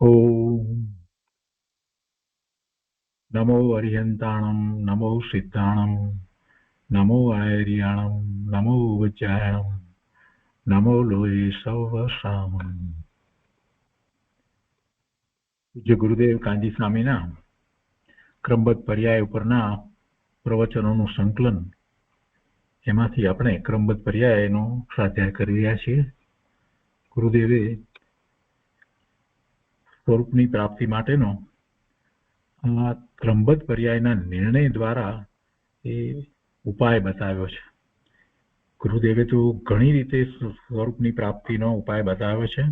ઓમ નમો અરિહંતાણમ, નમો સિદ્ધાણમ, નમો આયર્યાણમ, નમો વજ્રાયણમ, નમો લોહી સૌ સામમ. પૂજ્ય ગુરુદેવ કાંજી સ્વામીના ક્રમબદ્ધ પર્યાય ઉપરના પ્રવચનોનું સંકલન, એમાંથી આપણે ક્રમબદ્ધ પર્યાયનો સ્વાધ્યાય કરી રહ્યા છીએ. ગુરુદેવે સ્વરૂપની પ્રાપ્તિ માટેનો આ ક્રમબદ્ધ પર્યાયના નિર્ણય દ્વારા એ ઉપાય બતાવ્યો છે. ગુરુદેવે તો ઘણી રીતે સ્વરૂપની પ્રાપ્તિનો ઉપાય બતાવ્યો છે,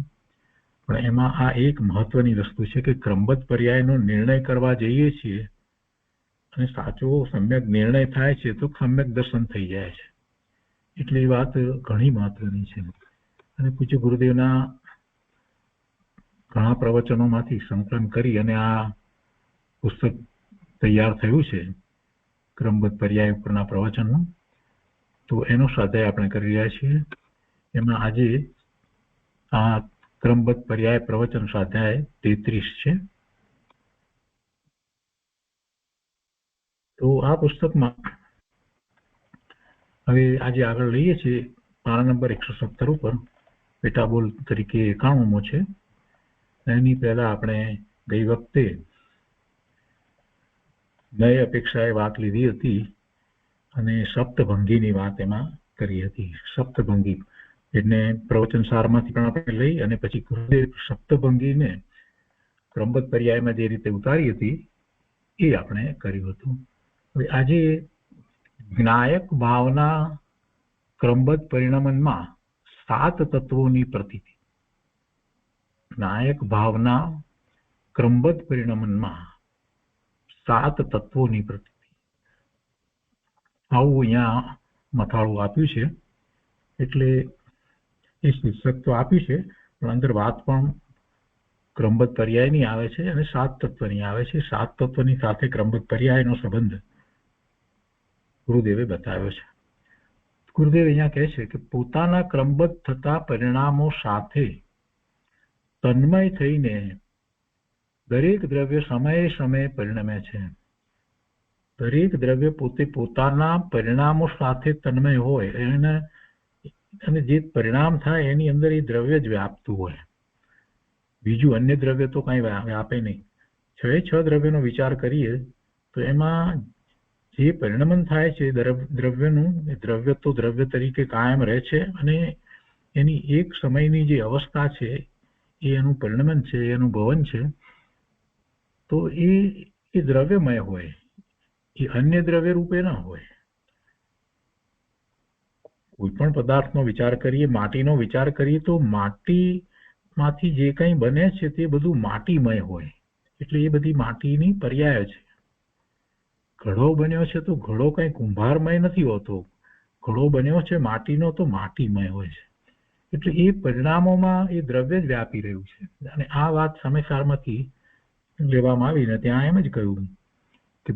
પણ એમાં આ એક મહત્વની વસ્તુ છે કે ક્રમબદ્ધ પર્યાયનો નિર્ણય કરવા જઈએ છીએ અને સાચો સમ્યક નિર્ણય થાય છે તો સમ્યક દર્શન થઈ જાય છે. એટલે એ વાત ઘણી મહત્વની છે. અને પૂજ્ય ગુરુદેવના ઘણા પ્રવચનોમાંથી સંકલન કરી અને આ પુસ્તક તૈયાર થયું છે ક્રમબદ્ધ પર્યાય ઉપરના પ્રવચનનું. તો એનો સ્વાધ્યાય આપણે કરી રહ્યા છીએ. એમાં આજે આ ક્રમબદ્ધ પર્યાય પ્રવચન સ્વાધ્યાય 33 છે. તો આ પુસ્તકમાં હવે આજે આગળ લઈએ છીએ પાના નંબર 117 ઉપર, પેટાબોલ તરીકે 91મો છે. એની પહેલા આપણે ગઈ વખતે નય અપેક્ષાએ વાત લીધી હતી અને સપ્તભંગીની વાત એમાં કરી હતી. સપ્તભંગી એટલે પ્રવચન સારમાંથી પણ આપણે લઈ અને પછી ગુરુદેવ સપ્તભંગીને ક્રમબદ્ધ પર્યાયમાં જે રીતે ઉતારી હતી એ આપણે કર્યું હતું. હવે આજે જ્ઞાયક ભાવના ક્રમબદ્ધ પરિણમનમાં 7 તત્વોની પ્રતીતિ. જ્ઞાયક ભાવના ક્રમબદ્ધ પરિણમનમાં 7 તત્વોની પ્રતીતિ, આવું અહીંયા મથાળું આપ્યું છે. એટલે એ શીર્ષક તો આપ્યું છે, પણ અંદર વાત પણ ક્રમબદ્ધ પર્યાયની આવે છે અને 7 તત્વની આવે છે. 7 તત્વની સાથે ક્રમબદ્ધ પર્યાયનો સંબંધ ગુરુદેવે બતાવ્યો છે. ગુરુદેવ અહીંયા કહે છે કે પોતાના ક્રમબદ્ધ થતા પરિણામો સાથે તન્મય થઈને દરેક દ્રવ્ય સમયે સમયે પરિણમે છે. દરેક દ્રવ્ય પોતે પોતાના પરિણામો સાથે તન્મય હોય અને જે પરિણામ થાય એની અંદર એ દ્રવ્ય જ વ્યાપતું હોય, બીજું અન્ય દ્રવ્ય તો કઈ વ્યાપે નહીં. 6 દ્રવ્યનો વિચાર કરીએ તો એમાં જે પરિણમન થાય છે દ્રવ્યનું, એ દ્રવ્ય તો દ્રવ્ય તરીકે કાયમ રહે છે અને એની એક સમયની જે અવસ્થા છે એ એનું પરિણમન છે, એનું ભવન છે. તો એ દ્રવ્યમય હોય, એ અન્ય દ્રવ્ય રૂપે ન હોય. કોઈ પણ પદાર્થનો વિચાર કરીએ, માટીનો વિચાર કરીએ તો માટીમાંથી જે કંઈ બને છે તે બધું માટીમય હોય. એટલે એ બધી માટીની પર્યાય છે. ઘડો બન્યો છે તો ઘડો કઈ કુંભારમય નથી હોતો, ઘડો બન્યો છે માટીનો તો માટીમય હોય છે. એટલે એ પરિણામોમાં એ દ્રવ્ય જ વ્યાપી રહ્યું છે. અને આ વાત સમયસારમાંથી લેવામાં આવીને ત્યાં એમ જ કહ્યું કે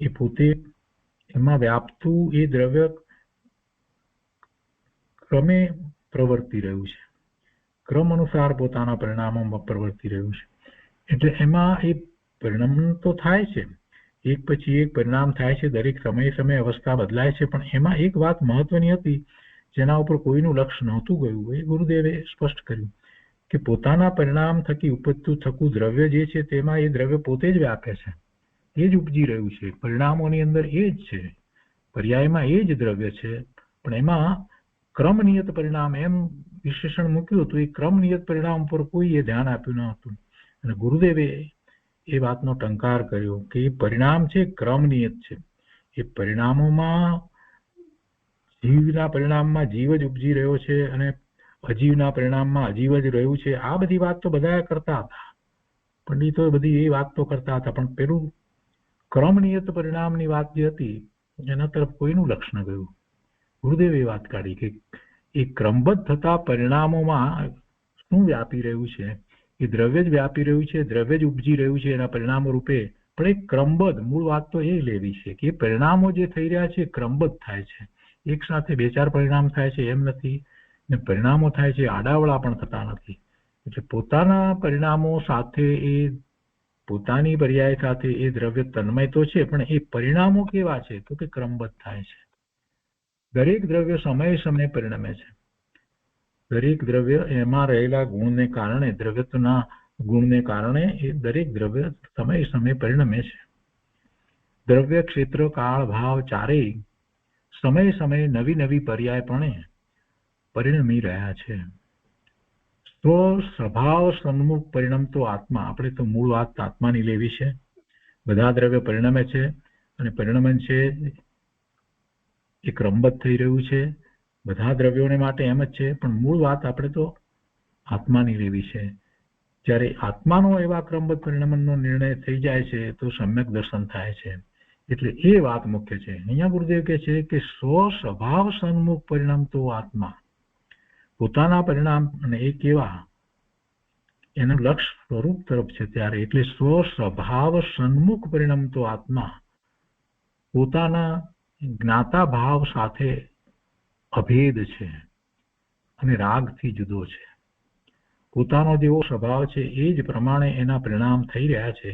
એ પોતે એમાં વ્યાપતું એ દ્રવ્ય ક્રમે પ્રવર્તી રહ્યું છે, ક્રમ અનુસાર પોતાના પરિણામોમાં પ્રવર્તી રહ્યું છે. એટલે એમાં એ પરિણામ તો થાય છે, એક પછી એક પરિણામ થાય છે, દરેક સમયે સમયે અવસ્થા બદલાય છે. પણ એમાં એક વાત મહત્વની હતી જેના ઉપર કોઈનું લક્ષ નહોતું ગયું. એ ગુરુદેવે સ્પષ્ટ કર્યું કે પોતાના પરિણામ થકી ઉપજતું થતું દ્રવ્ય જે છે તેમાં એ દ્રવ્ય પોતે જ વ્યાપે છે, એ જ ઉપજી રહ્યું છે. પરિણામોની અંદર એ જ છે, પર્યાયમાં એ જ દ્રવ્ય છે. પણ એમાં ક્રમનિયત પરિણામ એમ વિશેષણ મૂક્યું હતું. એ ક્રમનિયત પરિણામ પર કોઈએ ધ્યાન આપ્યું ન હતું. અને ગુરુદેવે એ વાતનો ટંકાર કર્યો કે એ પરિણામ છે ક્રમનિયત છે. એ પરિણામોમાં જીવના પરિણામમાં જીવ જ ઉપજી રહ્યો છે અને અજીવના પરિણામમાં અજીવ જ રહ્યું છે. આ બધી વાત તો બધા કરતા હતા, પંડિતો બધી એ વાત તો કરતા હતા, પણ પેલું ક્રમનિયત પરિણામની વાત જે હતી એના તરફ કોઈનું લક્ષ ન ગયું. ગુરુદેવે એ વાત કાઢી કે એ ક્રમબદ્ધ થતા પરિણામોમાં શું વ્યાપી રહ્યું છે? એ દ્રવ્ય જ વ્યાપી રહ્યું છે, દ્રવ્ય જ ઉપજી રહ્યું છે એના પરિણામો રૂપે. પણ એ ક્રમબદ્ધ, મૂળ વાત તો એ લેવી છે કે એ પરિણામો જે થઈ રહ્યા છે એ ક્રમબદ્ધ થાય છે. એક સાથે 2-4 પરિણામ થાય છે એમ નથી, ને પરિણામો થાય છે આડાવડા પણ થતા નથી. એટલે પોતાના પરિણામો સાથે એ પોતાની પર્યાય સાથે એ દ્રવ્ય તન્મય તો છે, પણ એ પરિણામો કેવા છે તો કે ક્રમબદ્ધ થાય છે. દરેક દ્રવ્ય સમયે સમયે પરિણમે છે. દરેક દ્રવ્ય એમાં રહેલા ગુણને કારણે, દ્રવ્યના ગુણને કારણે એ દરેક દ્રવ્ય સમયે સમયે પરિણમે છે. દ્રવ્ય, ક્ષેત્ર, કાળ, ભાવ ચારેય સમયે સમયે નવી નવી પર્યાયપણે પરિણમી રહ્યા છે. તો સ્વભાવ સન્મુખ પરિણમતો આત્મા, આપણે તો મૂળ વાત આત્માની લેવી છે. બધા દ્રવ્ય પરિણમે છે અને પરિણમન છે એ ક્રમબદ્ધ થઈ રહ્યું છે. બધા દ્રવ્યોને માટે એમ જ છે, પણ મૂળ વાત આપણે તો આત્માની લેવી છે. જ્યારે આત્માનો એવા ક્રમબદ્ધ પરિણમનનો નિર્ણય થઈ જાય છે તો સમ્યક દર્શન થાય છે. એટલે એ વાત મુખ્ય છે. અહીંયા ગુરુદેવ કહે છે કે સ્વભાવ સન્મુખ પરિણમતો આત્મા, પોતાના પરિણામ અને એ કેવા એનું લક્ષ્ય સ્વરૂપ તરફ છે ત્યારે, એટલે સ્વભાવ સન્મુખ પરિણમતો આત્મા પોતાના જ્ઞાતા ભાવ સાથે અભેદ છે અને રાગથી જુદો છે. પોતાનો જેવો સ્વભાવ છે એ જ પ્રમાણે એના પરિણામ થઈ રહ્યા છે.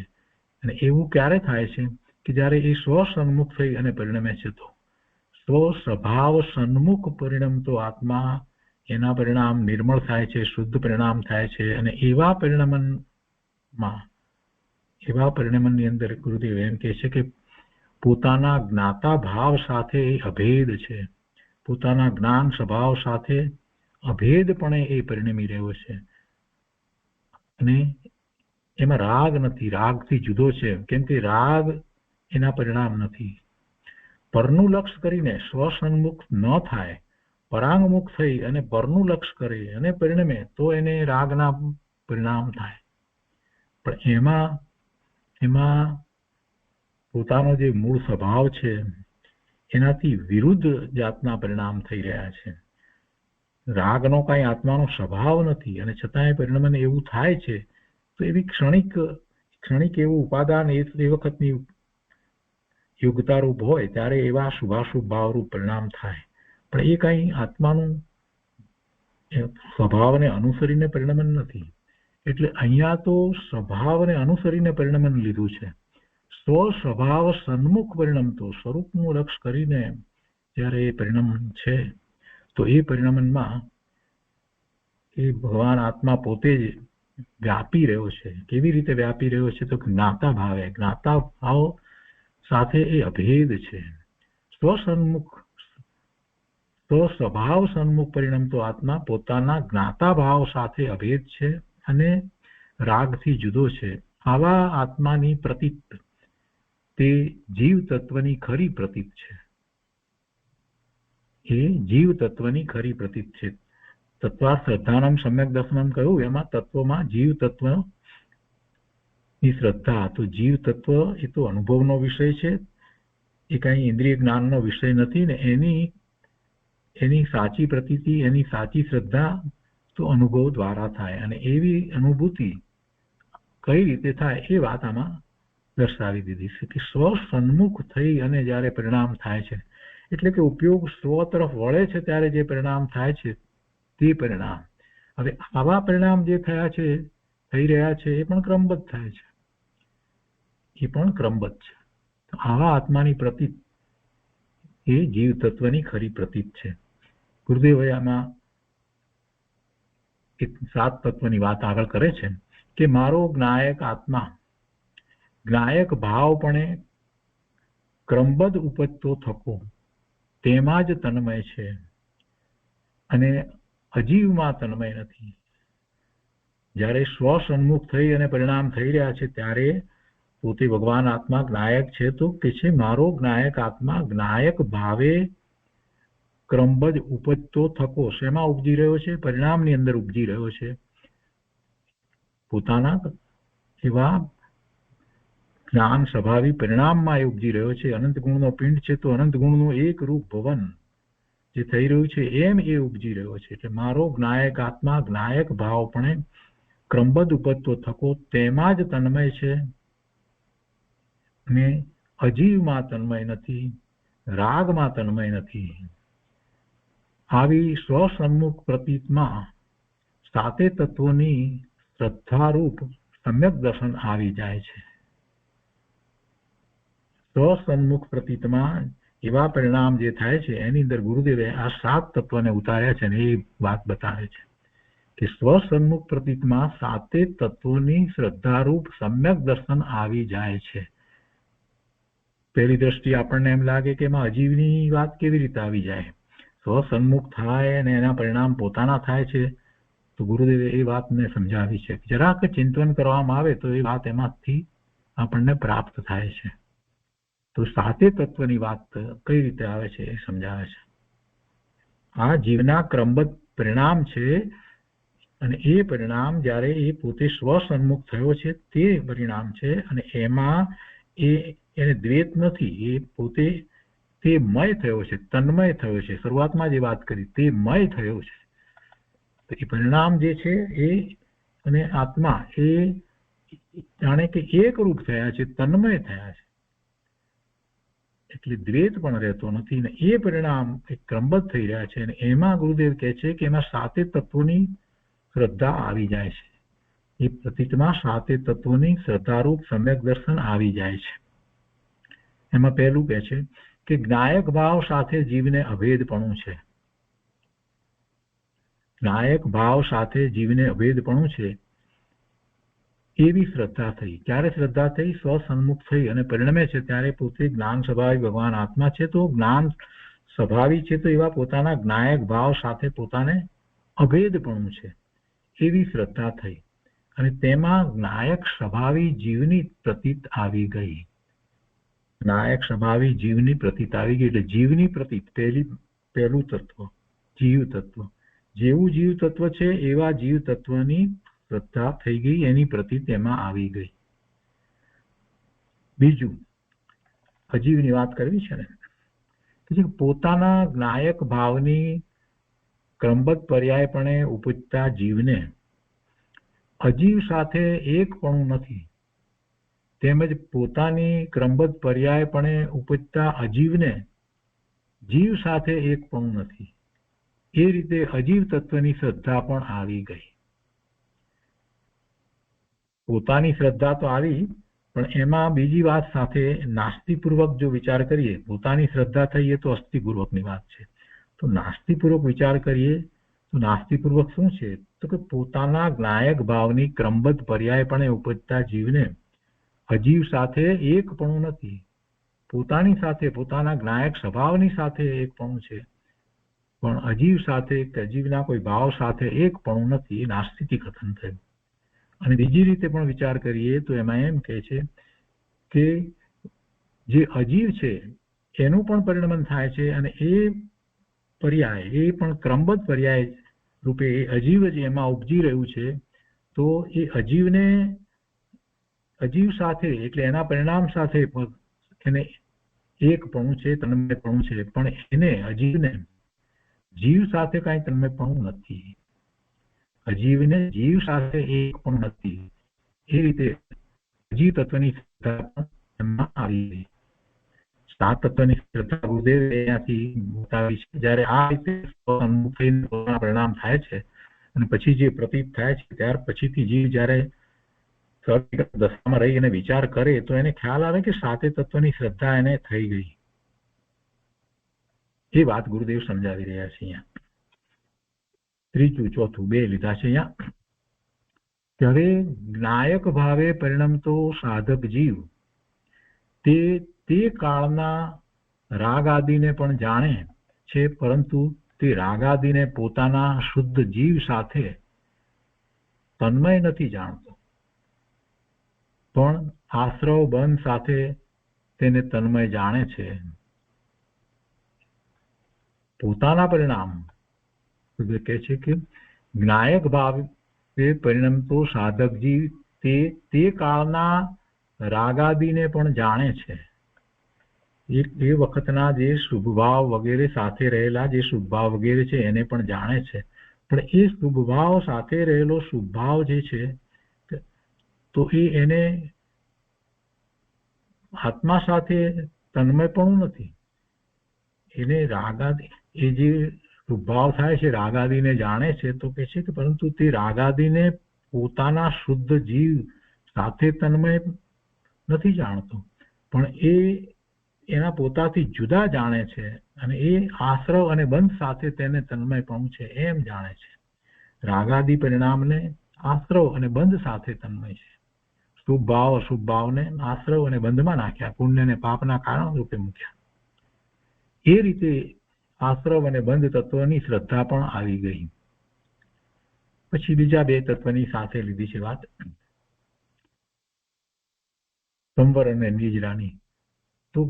અને એવું ક્યારે થાય છે કે જ્યારે એ સ્વસન્મુખ થઈ અને પરિણમે છે. તો સ્વભાવ સન્મુખ પરિણમતો આત્મા, એના પરિણામ નિર્મળ થાય છે, શુદ્ધ પરિણામ થાય છે. અને એવા પરિણમનની અંદર ગુરુદેવ એમ કહે છે કે પોતાના જ્ઞાતા ભાવ સાથે એ અભેદ છે. પોતાના જ્ઞાન સ્વભાવ સાથે અભેદપણે એ પરિણમી રહ્યો છે. અને એમાં રાગ નથી, રાગથી જુદો છે. કેમ કે રાગ એના પરિણામ નથી. પરનું લક્ષ્ય કરીને સ્વસન્મુખ ન થાય, પરાંગમુખ થઈ અને પરનું લક્ષ્ય કરે અને પરિણમે તો એને રાગના પરિણામ થાય. પણ એમાં પોતાનો જે મૂળ સ્વભાવ છે એનાથી વિરુદ્ધ જાતના પરિણામ થઈ રહ્યા છે. રાગનો કાંઈ આત્માનો સ્વભાવ નથી અને છતાંય પરિણમન એવું થાય છે. તો એવી ક્ષણિક એવું ઉપાદાન એ વખતની યોગ્યતારૂપ હોય ત્યારે એવા શુભાશુભ ભાવરૂપ પરિણામ થાય. પણ એ કાંઈ આત્માનું સ્વભાવને અનુસરીને પરિણમન નથી. એટલે અહીંયા તો સ્વભાવને અનુસરીને પરિણમન લીધું છે. સ્વભાવ સન્મુખ પરિણમતો, સ્વરૂપનું લક્ષ્ય કરીને જ્યારે એ પરિણમન છે તો એ પરિણમનમાં એ ભગવાન આત્મા પોતે જ વ્યાપી રહ્યો છે. કેવી રીતે વ્યાપી રહ્યો છે તો જ્ઞાતા ભાવે, જ્ઞાતા ભાવ સાથે એ અભેદ છે. સ્વભાવ સન્મુખ પરિણમતો આત્મા પોતાના જ્ઞાતા ભાવ સાથે અભેદ છે અને રાગથી જુદો છે. આવા આત્માની પ્રતીત તે જીવ તત્વની ખરી પ્રતીત છે. એ જીવ તત્વની ખરી પ્રતીત છે. તત્વા શ્રદ્ધાનમ સમ્યક દર્શનમ કહ્યું, એમાં તત્વમાં જીવ તત્વની શ્રદ્ધા. તો જીવ તત્વ એ તો અનુભવનો વિષય છે, એ કાંઈ ઇન્દ્રિય જ્ઞાનનો વિષય નથી. ને એની સાચી પ્રતીતિ, એની સાચી શ્રદ્ધા તો અનુભવ દ્વારા થાય. અને એવી અનુભૂતિ કઈ રીતે થાય એ વાત આમાં દર્શાવી દીધી છે કે સ્વસન્મુખ થઈ અને જ્યારે પરિણામ થાય છે, એટલે કે ઉપયોગ સ્વ તરફ વળે છે ત્યારે જે પરિણામ થાય છે તે પરિણામ. હવે આવા પરિણામ જે થઈ રહ્યા છે એ પણ ક્રમબદ્ધ થાય છે. એ પણ ક્રમબદ્ધ છે. આવા આત્માની પ્રતીત એ જીવ તત્વની ખરી પ્રતીત છે. ગુરુદેવ આમાં એક 7 તત્વની વાત આગળ કરે છે કે મારો જ્ઞાયક આત્મા જ્ઞાયક ભાવપણે ક્રમબદ્ધ ઉપજતો થકો તેમાં જ તન્મય છે અને અજીવમાં તન્મય નથી. જ્યારે સ્વસન્મુખ થઈ અને પરિણામ થઈ રહ્યા છે ત્યારે પોતે ભગવાન આત્મા જ્ઞાયક છે. તો કે છે મારો જ્ઞાયક આત્મા જ્ઞાયક ભાવે ક્રમબદ્ધ ઉપજતો થકો. શેમાં ઉપજી રહ્યો છે? પરિણામની અંદર ઉપજી રહ્યો છે. પોતાના એવા જ્ઞાન સ્વભાવી પરિણામમાં એ ઉપજી રહ્યો છે. અનંત ગુણનો પિંડ છે તો અનંત ગુણનું એક રૂપ ભવન જે થઈ રહ્યું છે એમ એ ઉપજી રહ્યો છે. એટલે મારો જ્ઞાયક આત્મા જ્ઞાયક ભાવપણે ક્રમબદ્ધ ઉપજતો થકો તેમાં જ તન્મય છે અને અજીવમાં તન્મય નથી, રાગમાં તન્મય નથી. આવી સ્વસન્મુખ પ્રતીતમાં સાતે તત્વોની શ્રદ્ધારૂપ સમ્યક દર્શન આવી જાય છે. સ્વસન્મુખ પ્રતીતમાં એવા પરિણામ જે થાય છે એની અંદર ગુરુદેવે આ 7 તત્વને ઉતાર્યા છે અને એ વાત બતાવે છે કે સ્વસન્મુખ પ્રતીતમાં સાતે તત્વોની શ્રદ્ધારૂપ સમ્યક દર્શન આવી જાય છે. પહેલી દ્રષ્ટિએ આપણને એમ લાગે કે એમાં અજીવની વાત કેવી રીતે આવી જાય, સ્વસન્મુખ થાય અને એના પરિણામ પોતાના થાય છે. તો ગુરુદેવે એ વાતને સમજાવી છે. જરાક ચિંતન કરવામાં આવે તો એ વાત એમાંથી આપણને પ્રાપ્ત થાય છે. તો સાતે તત્વની વાત કઈ રીતે આવે છે એ સમજાવે છે. આ જીવના ક્રમબદ્ધ પરિણામ છે અને એ પરિણામ જ્યારે એ પોતે સ્વસન્મુખ થયો છે તે પરિણામ છે અને એમાં એને દ્વેત નથી, એ પોતે તે મય થયો છે, તન્મય થયો છે. શરૂઆતમાં જે વાત કરી તે મય થયો છે. તો એ પરિણામ જે છે એ અને આત્મા એ જાણે કે એક રૂપ થયા છે, તન્મય થયા છે, એટલે દ્વેત પણ રહેતો નથી ને એ પરિણામ ક્રમબદ્ધ થઈ રહ્યા છે. અને એમાં ગુરુદેવ કહે છે કે એમાં સાતે તત્વોની શ્રદ્ધા આવી જાય છે. એ પ્રતીતમાં સાતે તત્વોની શ્રદ્ધારૂપ સમ્યક દર્શન આવી જાય છે. એમાં પહેલું કહે છે કે જ્ઞાયક ભાવ સાથે જીવને અભેદપણું છે. જ્ઞાયક ભાવ સાથે જીવને અભેદપણું છે એવી શ્રદ્ધા થઈ. ક્યારે શ્રદ્ધા થઈ? સ્વસન્મુખ થઈ અને પરિણમે છે ત્યારે પોતે જ્ઞાન સ્વભાવી ભગવાન આત્મા છે. તો જ્ઞાન સ્વભાવી છે તો એવા પોતાના જ્ઞાયક ભાવ સાથે પોતાને અભેદપણું છે એવી શ્રદ્ધા થઈ અને તેમાં જ્ઞાયક સ્વભાવી જીવની પ્રતીત આવી ગઈ. જ્ઞાયક સ્વભાવી જીવની પ્રતીત આવી ગઈ એટલે જીવની પ્રતીત પહેલું તત્વ જીવ તત્વ, જેવું જીવ તત્વ છે એવા જીવ તત્વની શ્રદ્ધા થઈ ગઈ, એની પ્રતીત એમાં આવી ગઈ. બીજું અજીવની વાત કરવી છે ને, કે પોતાના જ્ઞાયક ભાવની ક્રમબદ્ધ પર્યાયપણે ઉપજતા જીવને અજીવ સાથે એકપણું નથી, તેમજ પોતાની ક્રમબદ્ધ પર્યાયપણે ઉપજતા અજીવને જીવ સાથે એકપણું નથી. એ રીતે અજીવ તત્વની શ્રદ્ધા પણ આવી ગઈ. પોતાની શ્રદ્ધા તો આવી પણ એમાં બીજી વાત સાથે નાસ્તિપૂર્વક જો વિચાર કરીએ, પોતાની શ્રદ્ધા થઈ એ તો અસ્થિપૂર્વકની વાત છે. તો નાસ્તિપૂર્વક વિચાર કરીએ તો નાસ્તિપૂર્વક શું છે? તો કે પોતાના જ્ઞાયક ભાવની ક્રમબદ્ધ પર્યાયપણે ઉપજતા જીવને અજીવ સાથે એકપણું નથી. પોતાની સાથે પોતાના જ્ઞાયક સ્વભાવની સાથે એકપણું છે પણ અજીવ સાથે કે અજીવના કોઈ ભાવ સાથે એકપણું નથી. એ નાસ્તિક કથન થયું. અને બીજી રીતે પણ વિચાર કરીએ તો એમાં એમ કહે છે કે જે અજીવ છે એનું પણ પરિણમન થાય છે અને એ પર્યાય એ પણ ક્રમબદ્ધ પર્યાય રૂપે એ અજીવ જ એમાં ઉપજી રહ્યું છે. તો એ અજીવને અજીવ સાથે એટલે એના પરિણામ સાથે એને એકપણું છે, તન્મયપણું છે, પણ એને અજીવને જીવ સાથે કાંઈ તન્મયપણું નથી. અજીવને જીવ સાથે એક પણ નથી. એ રીતે અજીવ તત્વની શ્રદ્ધા પણ એમાં આવી ગઈ. સાત તત્વની શ્રદ્ધા ગુરુદેવે અહીંયાથી બતાવી છે. જ્યારે આ રીતે પરિણામ થાય છે અને પછી જે પ્રતીત થાય છે ત્યાર પછીથી જીવ જ્યારે દશામાં રહી અને વિચાર કરે તો એને ખ્યાલ આવે કે સાતે તત્વની શ્રદ્ધા એને થઈ ગઈ. એ વાત ગુરુદેવ સમજાવી રહ્યા છે અહીંયા. ત્રીજું ચોથું બે લીધા છે અહીંયા. ત્યારે જ્ઞાયક ભાવે પરિણમતો સાધક જીવ તે કાળના રાગ આદિને પણ જાણે છે, પરંતુ તે રાગ આદિને પોતાના શુદ્ધ જીવ સાથે તન્મય નથી જાણતો, પણ આશ્રવ બંધ સાથે તેને તન્મય જાણે છે. પોતાના પરિણામ કહે છે કે જ્ઞાયક ભાવે પરિણમતો સાધક જીવ તે કાળના રાગાદિને પણ જાણે છે. એ વખતના જે શુભભાવ વગેરે સાથે રહેલા જે શુભભાવ વગેરે છે એને પણ જાણે છે. પણ એ શુભભાવ સાથે રહેલો શુભભાવ જે છે તો એને આત્મા સાથે તન્મયપણું નથી. એને રાગાદિ એ જે શુભભાવ થાય છે, રાગાદિને જાણે છે, તો કે છે કે પરંતુ તે રાગાદિને પોતાના શુદ્ધ જીવ સાથે તન્મય નથી જાણતો, પણ એના પોતાથી જુદા જાણે છે અને એ આશ્રવ અને બંધ સાથે તેને તન્મયપણું છે એમ જાણે છે. રાગાદિ પરિણામને આશ્રવ અને બંધ સાથે તન્મય છે. શુભ ભાવ અશુભ ભાવને આશ્રવ અને બંધમાં નાખ્યા, પુણ્ય અને પાપના કારણ રૂપે મૂક્યા. એ રીતે આશ્રવ અને બંધ તત્વની શ્રદ્ધા પણ આવી ગઈ. પછી બીજા બે તત્વની સાથે લીધી છે વાત, સંવર અને નિજરાની. તો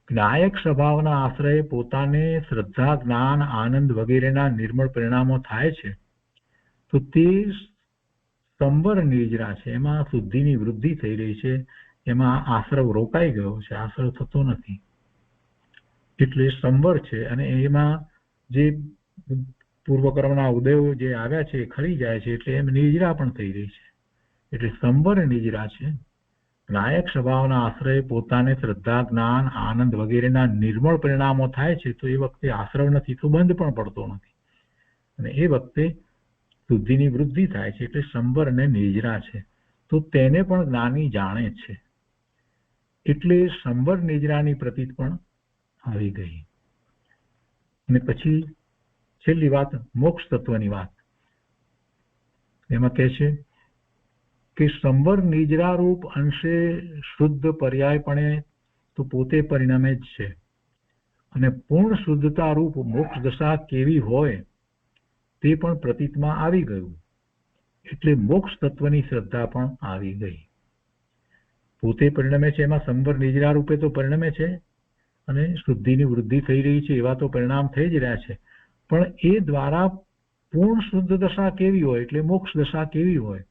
જ્ઞાયક સ્વભાવના આશ્રય પોતાને શ્રદ્ધા, જ્ઞાન, આનંદ વગેરેના નિર્મળ પરિણામો થાય છે, તો તે સંવર નિર્જરા છે, એમાં શુદ્ધિની વૃદ્ધિ થઈ રહી છે, એમાં આશ્રવ રોકાઈ ગયો છે, આશ્રવ થતો નથી, એટલે સંવર છે. અને એમાં જે પૂર્વકર્મના ઉદયો જે આવ્યા છે એ ખરી જાય છે, એટલે એમ નિર્જરા પણ થઈ રહી છે, એટલે સંવર નિર્જરા છે. જ્ઞાયક સ્વભાવના આશ્રય પોતાને શ્રદ્ધા, જ્ઞાન, આનંદ વગેરેના નિર્મળ પરિણામો થાય છે, તો એ વખતે આશ્રવ નથી, તો બંધ પણ પડતો નથી, અને એ વખતે શુદ્ધિની વૃદ્ધિ થાય છે, એટલે સંવર અને નિર્જરા છે. તો તેને પણ જ્ઞાની જાણે છે, એટલે સંવર નિર્જરાની પ્રતીત પણ આવી ગઈ. અને પછી છેલ્લી વાત મોક્ષ તત્વની વાત. એમાં કહે છે કે સંવર નિજરા રૂપ અંશે શુદ્ધ પર્યાયપણે તો પોતે પરિણામે જ છે, અને પૂર્ણ શુદ્ધતા રૂપ મોક્ષ દશા કેવી હોય તે પણ પ્રતીતમાં આવી ગયું, એટલે મોક્ષ તત્વની શ્રદ્ધા પણ આવી ગઈ. પોતે પરિણમે છે, એમાં સંવર નિજરા રૂપે તો પરિણમે છે, અને શુદ્ધિની વૃદ્ધિ થઈ રહી છે, એવા તો પરિણામ થઈ જ રહ્યા છે, પણ એ દ્વારા પૂર્ણ શુદ્ધ દશા કેવી હોય, એટલે મોક્ષ દશા કેવી હોય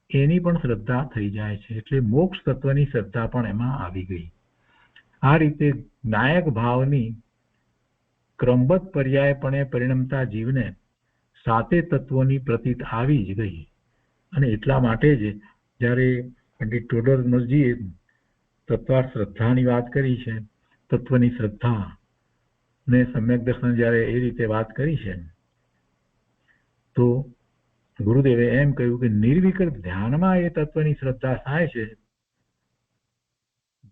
એની પણ શ્રદ્ધા થઈ જાય છે, એટલે મોક્ષ તત્વની શ્રદ્ધા પણ એમાં આવી ગઈ. આ રીતે જ્ઞાયક ભાવની ક્રમબદ્ધ પર્યાયપણે પરિણમતા જીવને સાતે તત્વોની પ્રતીત આવી જ ગઈ. અને એટલા માટે જ જ્યારે પંડિત ટોડરમલજીએ તત્વાર્થ શ્રદ્ધાની વાત કરી છે, તત્વની શ્રદ્ધા ને સમ્યક દર્શન જ્યારે એ રીતે વાત કરી છે, તો ગુરુદેવે એમ કહ્યું કે નિર્વિકલ્પ ધ્યાનમાં એ તત્વની શ્રદ્ધા થાય છે,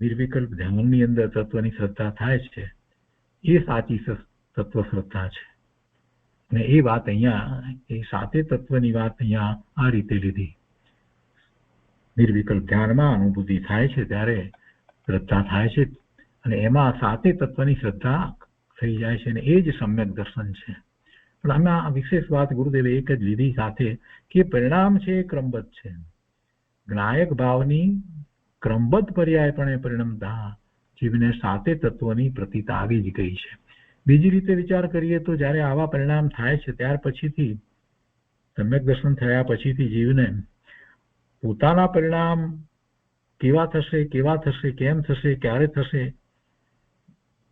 નિર્વિકલ્પ ધ્યાનની અંદર તત્વની શ્રદ્ધા થાય છે, એ સાચી તત્વ શ્રદ્ધા છે. અને એ વાત અહીંયા એ સાતે તત્વની વાત અહીંયા આ રીતે લીધી. નિર્વિકલ્પ ધ્યાનમાં અનુભૂતિ થાય છે ત્યારે શ્રદ્ધા થાય છે, અને એમાં સાતે તત્વની શ્રદ્ધા થઈ જાય છે, અને એ જ સમ્યક દર્શન છે. પણ આમાં વિશેષ વાત ગુરુદેવે એક જ લીધી સાથે કે પરિણામ છે એ ક્રમબદ્ધ છે. જ્ઞાયક ભાવની ક્રમબદ્ધ પર્યાયપણે પરિણમતા જીવને સાતે તત્વની પ્રતીત આવી જ ગઈ છે. બીજી રીતે વિચાર કરીએ તો જ્યારે આવા પરિણામ થાય છે ત્યાર પછીથી સમ્યક દર્શન થયા પછીથી જીવને પોતાના પરિણામ કેવા થશે, કેમ થશે, ક્યારે થશે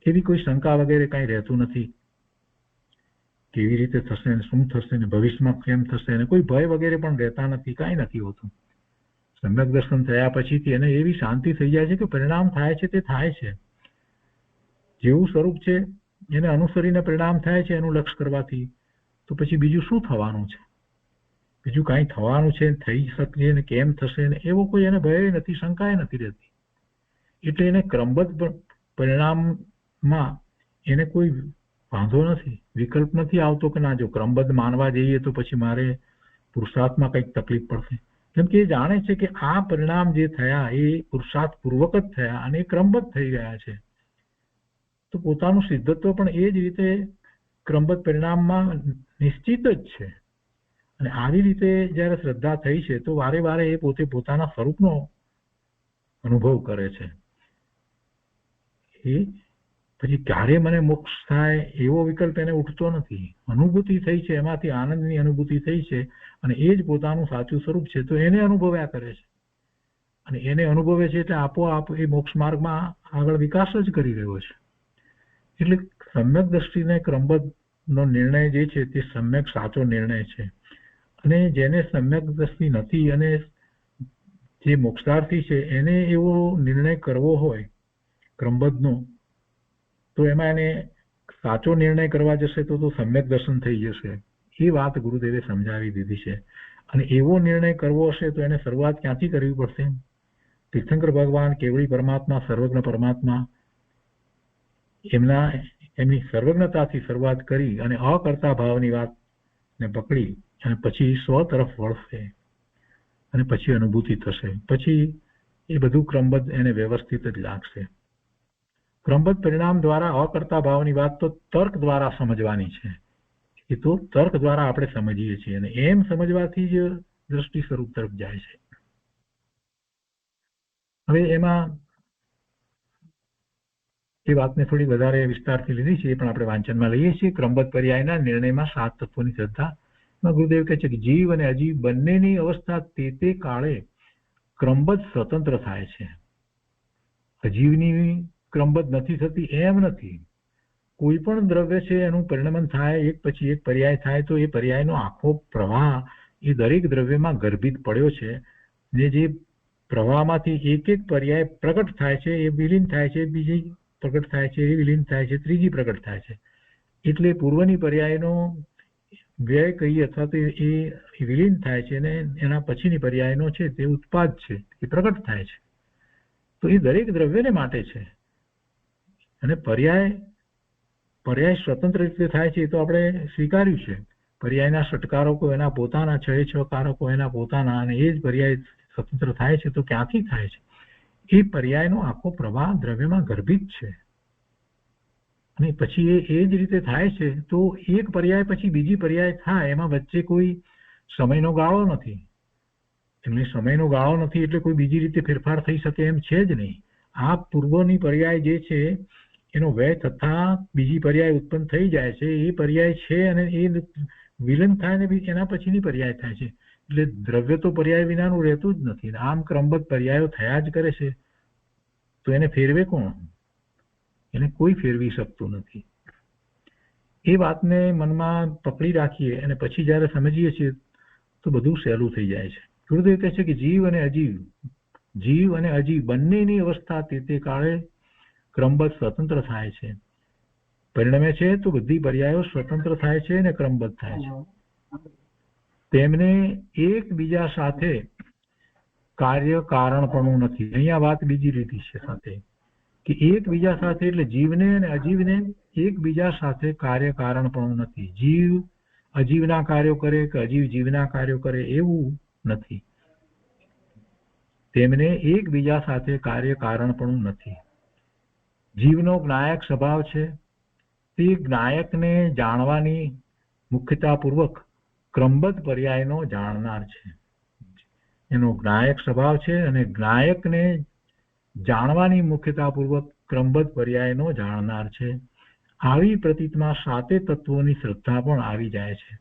એવી કોઈ શંકા વગેરે કાંઈ રહેતું નથી. કેવી રીતે થશે ને શું થશે ને ભવિષ્યમાં કેમ થશે ને કોઈ ભય વગેરે પણ રહેતા નથી, કાંઈ નથી હોતું. સમ્યક દર્શન થયા પછીથી એને એવી શાંતિ થઈ જાય છે કે પરિણામ થાય છે તે થાય છે, જેવું સ્વરૂપ છે એને અનુસરીને પરિણામ થાય છે, એનું લક્ષ્ય કરવાથી તો પછી બીજું શું થવાનું છે, બીજું કાંઈ થવાનું છે, થઈ શકશે ને કેમ થશે ને એવો કોઈ એને ભય નથી, શંકાએ નથી રહેતી. એટલે એને ક્રમબદ્ધ પરિણામમાં એને કોઈ વાંધો નથી, વિકલ્પ નથી આવતો કે ના જો ક્રમબદ્ધ માનવા જઈએ તો પછી મારે પુરુષાર્થમાં કંઈક તકલીફ પડશે, કેમ કે એ જાણે છે કે આ પરિણામ જે થયા એ પુરુષાર્થ પૂર્વક જ થયા અને એ ક્રમબદ્ધ થઈ ગયા છે, તો પોતાનું સિદ્ધત્વ પણ એ જ રીતે ક્રમબદ્ધ પરિણામમાં નિશ્ચિત જ છે. અને આવી રીતે જ્યારે શ્રદ્ધા થઈ છે તો વારે વારે એ પોતે પોતાના સ્વરૂપનો અનુભવ કરે છે. એ પછી ક્યારે મને મોક્ષ થાય એવો વિકલ્પ એને ઉઠતો નથી. અનુભૂતિ થઈ છે, એમાંથી આનંદની અનુભૂતિ થઈ છે, અને એ જ પોતાનું સાચું સ્વરૂપ છે, તો એને અનુભવ્યા કરે છે, અને એને અનુભવે છે એટલે આપોઆપ એ મોક્ષ માર્ગમાં આગળ વિકાસ જ કરી રહ્યો છે. એટલે સમ્યક દ્રષ્ટિને ક્રમબદ્ધનો નિર્ણય જે છે તે સમ્યક સાચો નિર્ણય છે. અને જેને સમ્યક દ્રષ્ટિ નથી અને જે મોક્ષાર્થી છે એને એવો નિર્ણય કરવો હોય ક્રમબદ્ધનો, તો એમાં એને સાચો નિર્ણય કરવા જશે તો સમ્યક દર્શન થઈ જશે. એ વાત ગુરુદેવે સમજાવી દીધી છે. અને એવો નિર્ણય કરવો હશે તો એને શરૂઆત ક્યાંથી કરવી પડશે? તીર્થંકર ભગવાન કેવળી પરમાત્મા, સર્વજ્ઞ પરમાત્મા, એમની સર્વજ્ઞતાથી શરૂઆત કરી અને અકર્તા ભાવની વાતને પકડી અને પછી સ્વ તરફ વળશે અને પછી અનુભૂતિ થશે. પછી એ બધું ક્રમબદ્ધ એને વ્યવસ્થિત જ લાગશે. ક્રમબદ્ધ પરિણામ દ્વારા અકર્તા ભાવની વાત તો તર્ક દ્વારા સમજવાની છે. એ તો તર્ક દ્વારા આપણે સમજીએ છીએ અને એમ સમજવાથી જ દ્રષ્ટિ સ્વરૂપ તરફ જાય છે. હવે એમાં એ વાતને થોડી વધારે વિસ્તારથી લીધી છે, એ પણ આપણે વાંચનમાં લઈએ છીએ. ક્રમબદ્ધ પર્યાયના નિર્ણયમાં 7 તત્વોની શ્રદ્ધા. ગુરુદેવ કહે છે કે જીવ અને અજીવ બંનેની અવસ્થા તે કાળે ક્રમબદ્ધ સ્વતંત્ર થાય છે. અજીવની ક્રમબદ્ધ નથી થતી એમ નથી. કોઈ પણ દ્રવ્ય છે એનું પરિણમન થાય, એક પછી એક પર્યાય થાય, તો એ પર્યાયનો આખો પ્રવાહ એ દરેક દ્રવ્યમાં ગર્ભિત પડ્યો છે. ને જે પ્રવાહમાંથી એક એક પર્યાય પ્રગટ થાય છે, એ વિલીન થાય છે, બીજી પ્રગટ થાય છે, એ વિલીન થાય છે, ત્રીજી પ્રગટ થાય છે. એટલે પૂર્વની પર્યાયનો વ્યય કહીએ અથવા તો એ વિલીન થાય છે અને એના પછીની પર્યાયનો છે તે ઉત્પાદ છે, એ પ્રગટ થાય છે. તો એ દરેક દ્રવ્યને માટે છે. અને પર્યાય સ્વતંત્ર રીતે થાય છે એ તો આપણે સ્વીકાર્યું છે. પર્યાયના ષટકારકો એના પોતાના, 6 કારકો એના પોતાના, અને એ જ પર્યાય સ્વતંત્ર થાય છે. તો ક્યાંથી થાય છે? એ પર્યાયનો આખો પ્રવાહ દ્રવ્યમાં ગર્ભિત છે અને પછી એ જ રીતે થાય છે. તો એક પર્યાય પછી બીજી પર્યાય થાય, એમાં વચ્ચે કોઈ સમયનો ગાળો નથી. એટલે સમયનો ગાળો નથી એટલે કોઈ બીજી રીતે ફેરફાર થઈ શકે એમ છે જ નહીં. આ પૂર્વની પર્યાય જે છે એનો વ્યય થતા બીજી પર્યાય ઉત્પન્ન થઈ જાય છે. એ પર્યાય છે અને એ વિલન થાય ને એના પછીની પર્યાય થાય છે. એટલે દ્રવ્ય તો પર્યાય વિનાનું રહેતું જ નથી. આમ ક્રમબદ્ધ પર્યાયો થયા જ કરે છે. તો એને ફેરવે કોણ? એને કોઈ ફેરવી શકતું નથી. એ વાતને મનમાં પકડી રાખીએ અને પછી જયારે સમજીએ છીએ તો બધું સહેલું થઈ જાય છે. ગુરુદેવ કહે છે કે જીવ અને અજીવ બંનેની અવસ્થા તે કાળે ક્રમબદ્ધ સ્વતંત્ર થાય છે. પરિણમે છે તો બધી પર્યાયો સ્વતંત્ર થાય છે અને ક્રમબદ્ધ થાય છે. તેમને એકબીજા સાથે કાર્ય કારણપણું નથી. અહીંયા વાત બીજી રીતિ છે સાથે, કે એકબીજા સાથે એટલે જીવને અને અજીવને એકબીજા સાથે કાર્ય કારણપણું નથી. જીવ અજીવના કાર્યો કરે કે અજીવ જીવના કાર્યો કરે એવું નથી. તેમને એકબીજા સાથે કાર્ય કારણપણું નથી. જીવનો જ્ઞાયક સ્વભાવ છે. તે જ્ઞાયકને જાણવાની મુખ્યતાપૂર્વક ક્રમબદ્ધ પર્યાયનો જાણનાર છે. એનો જ્ઞાયક સ્વભાવ છે અને જ્ઞાયકને જાણવાની મુખ્યતાપૂર્વક ક્રમબદ્ધ પર્યાયનો જાણનાર છે. આવી પ્રતીતમાં 7 તત્વોની શ્રદ્ધા પણ આવી જાય છે.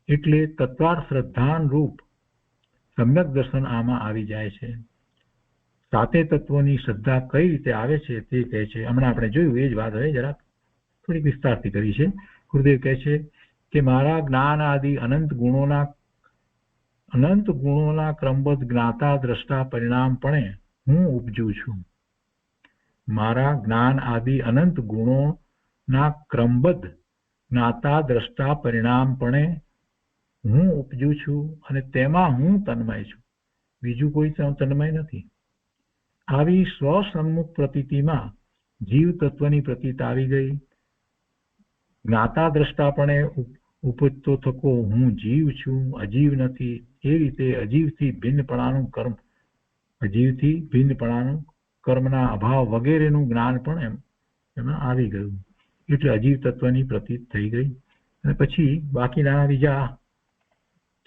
એટલે તત્વાર્થ શ્રદ્ધાન રૂપ સમ્યક દર્શન આમાં આવી જાય છે. 7 તત્વોની શ્રદ્ધા કઈ રીતે આવે છે તે કહે છે. હમણાં આપણે જોયું એ જ વાત હવે જરાક થોડીક વિસ્તારથી કરી છે. ગુરુદેવ કહે છે કે મારા જ્ઞાન આદિ અનંત ગુણોના ક્રમબદ્ધ જ્ઞાતા દ્રષ્ટા પરિણામપણે હું ઉપજું છું. મારા જ્ઞાન આદિ અનંત ગુણોના ક્રમબદ્ધ જ્ઞાતા દ્રષ્ટા પરિણામપણે હું ઉપજું છું અને તેમાં હું તન્મય છું. બીજું કોઈ તન્મય નથી. આવી સ્વસન્મુખ પ્રતીતિમાં જીવ તત્વની પ્રતીત આવી ગઈ. જ્ઞાતા દ્રષ્ટાપણે ઉપજતો થકો હું જીવ છું, અજીવ નથી. એ રીતે અજીવથી ભિન્નપણાનું કર્મના અભાવ વગેરેનું જ્ઞાન પણ એમાં આવી ગયું. એટલે અજીવ તત્વની પ્રતીત થઈ ગઈ. અને પછી બાકીના બીજા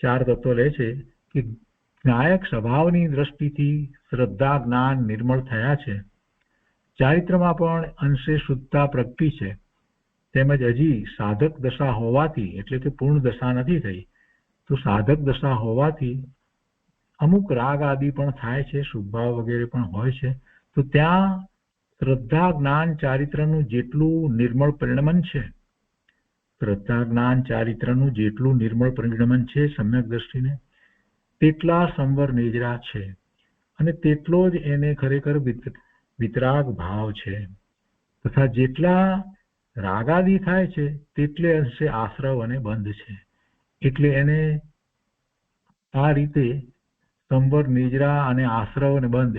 4 તત્વો લે છે કે જ્ઞાયક સ્વભાવની દ્રષ્ટિથી શ્રદ્ધા જ્ઞાન નિર્મળ થયા છે. ચારિત્રમાં પણ અંશે શુદ્ધતા પ્રગટી છે. તેમજ હજી સાધક દશા હોવાથી, એટલે કે પૂર્ણ દશા નથી થઈ, તો સાધક દશા હોવાથી અમુક રાગ આદિ પણ થાય છે, શુભભાવ વગેરે પણ હોય છે. તો ત્યાં શ્રદ્ધા જ્ઞાન ચારિત્રનું જેટલું નિર્મળ પરિણમન છે, સમ્યક દ્રષ્ટિને, તેટલા સંવર નેજરા છે અને તેટલો જ એને ખરેખર વિતરાગ ભાવ છે. તથા જેટલા રાગાદી થાય છે તેટલે અંશે આશ્રવ અને બંધ છે. એટલે એને આ રીતે સંવર, નિજરા અને આશ્રવ અને બંધ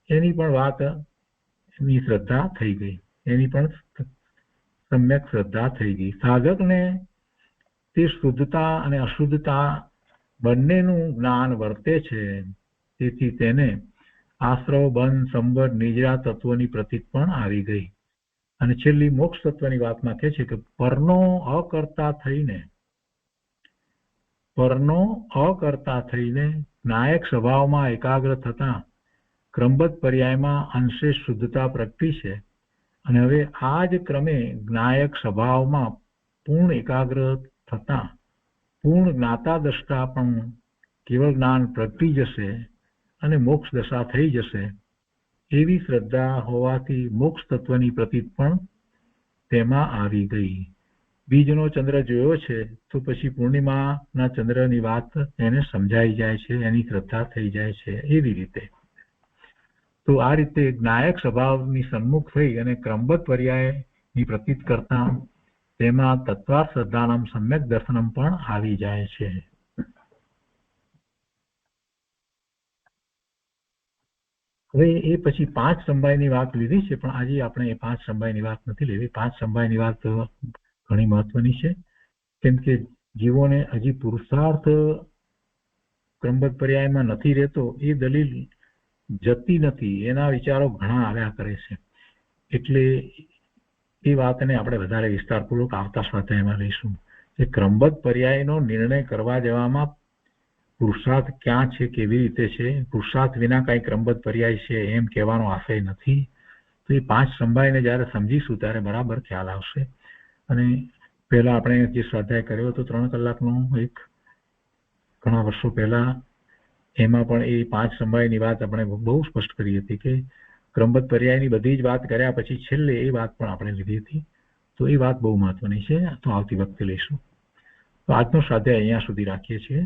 એની પણ વાત ની શ્રદ્ધા થઈ ગઈ, એની પણ સમ્યક શ્રદ્ધા થઈ ગઈ. સાધકને તે શુદ્ધતા અને અશુદ્ધતા બંનેનું જ્ઞાન વર્તે છે. તેથી તેને આશ્રવ, બંધ, સંવર, નિજરા તત્વોની પ્રતીત પણ આવી ગઈ. અને છેલ્લી મોક્ષ તત્વની વાતમાં કહે છે કે પરનો અકર્તા થઈને નાયક સ્વભાવમાં એકાગ્ર થતા ક્રમબદ્ધ પર્યાયમાં અંશે શુદ્ધતા પ્રગટી છે. અને હવે આ જ ક્રમે જ્ઞાયક સ્વભાવમાં પૂર્ણ એકાગ્ર થતા પૂર્ણ જ્ઞાતા દ્રષ્ટા પણ કેવળ જ્ઞાન પ્રગટી જશે અને મોક્ષ દશા થઈ જશે. એવી શ્રદ્ધા હોવાથી મોક્ષ તત્વની પ્રતીત પણ તેમાં આવી ગઈ. બીજનો ચંદ્ર જોયો છે તો પછી પૂર્ણિમાના ચંદ્રની વાત એને સમજાઈ જાય છે, એની શ્રદ્ધા થઈ જાય છે. એવી રીતે તો આ રીતે જ્ઞાયક સ્વભાવની સન્મુખ થઈ અને ક્રમબદ્ધ પર્યાયની પ્રતીત કરતા તેમાં તત્વા શ્રદ્ધાનમ સમ્યક દર્શનમ પણ આવી જાય છે. હવે એ પછી 5 સમવાયની વાત લીધી છે, પણ આજે આપણે એ 5 સમવાયની વાત નથી લેવી. 5 સમવાયની વાત ઘણી મહત્વની છે, કેમ કે જીવોને હજી પુરુષાર્થ ક્રમબદ્ધ પર્યાયમાં નથી રહેતો એ દલીલ જતી નથી, એના વિચારો ઘણા આવ્યા કરે છે. એટલે એ વાતને આપણે વધારે વિસ્તારપૂર્વક આવતા સ્વાધ્યાયમાં લઈશું કે ક્રમબદ્ધ પર્યાયનો નિર્ણય કરવા જવામાં પુરુષાર્થ ક્યાં છે, કેવી રીતે છે. પુરુષાર્થ વિના કઈ ક્રમબદ્ધ પર્યાય છે એમ કહેવાનો આશય નથી. તો એ 5 સમવાયને જ્યારે સમજીશું ત્યારે બરાબર ખ્યાલ આવશે. અને પહેલા આપણે જે સ્વાધ્યાય કર્યો હતો 3 કલાકનો એક ઘણા વર્ષો પહેલા, એમાં પણ એ 5 સમવાયની વાત આપણે બહુ સ્પષ્ટ કરી હતી કે ક્રમબદ્ધ પર્યાયની બધી જ વાત કર્યા પછી છેલ્લે એ વાત પણ આપણે લીધી હતી. તો એ વાત બહુ મહત્વની છે, તો આવતી વખતે લઈશું. તો આજનો સ્વાધ્યાય અહીંયા સુધી રાખીએ છીએ.